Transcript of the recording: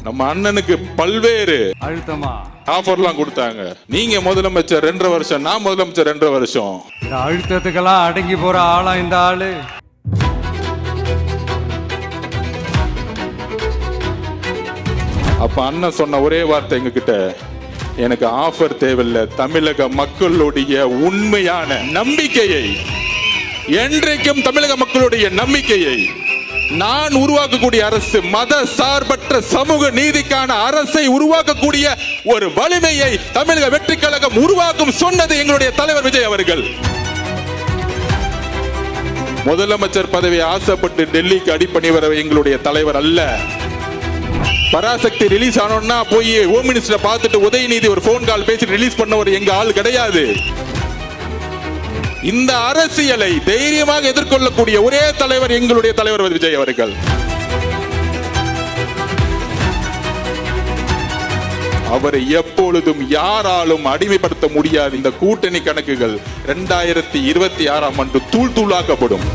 நம்ம அண்ணனுக்கு பல்வேறு அழுத்தமா ஆஃபர்லாம் கொடுத்தாங்க. நீங்க முதலமைச்சர் 2.5 வருஷம், நான் முதலமைச்சர் 2.5 வருஷம். இந்த அழுத்தத்துக்கெல்லாம் அடங்கி போற ஆளா இந்த ஆளு? அப்ப அண்ணன் சொன்ன ஒரே வார்த்தை எங்க கிட்ட, எனக்கு ஆஃபர் தேவையில்லை, தமிழக மக்களுடைய உண்மையான நம்பிக்கையை, என்றைக்கும் தமிழக மக்களுடைய நம்பிக்கையை நான் உருவாக்கக்கூடிய அரசு, மத சார்பற்ற சமூக நீதிக்கான அரசை உருவாக்கக்கூடிய ஒரு வலிமையை தமிழக வெற்றி கழகம் உருவாக்கும் சொன்னது எங்களுடைய தலைவர் விஜய் அவர்கள். முதலமைச்சர் பதவியை ஆசைப்பட்டு டெல்லிக்கு அடிப்பணி வர எங்களுடைய தலைவர் அல்ல. பராசக்தி ரிலீஸ் ஆனோம்னா போய் ஹோம் மினிஸ்டர் பார்த்துட்டு உதயநிதி ஒரு போன் கால் பேசி ரிலீஸ் பண்ண ஒரு எங்க ஆள் கிடையாது. இந்த அரசியலை தைரியமாக எதிர்கொள்ளக்கூடிய ஒரே தலைவர் எங்களுடைய தலைவர் விஜய் அவர்கள். அவரை எப்பொழுதும் யாராலும் அடிமைப்படுத்த முடியாது. இந்த கூட்டணி கணக்குகள் 2026 ஆண்டு தூள் தூளாக்கப்படும்.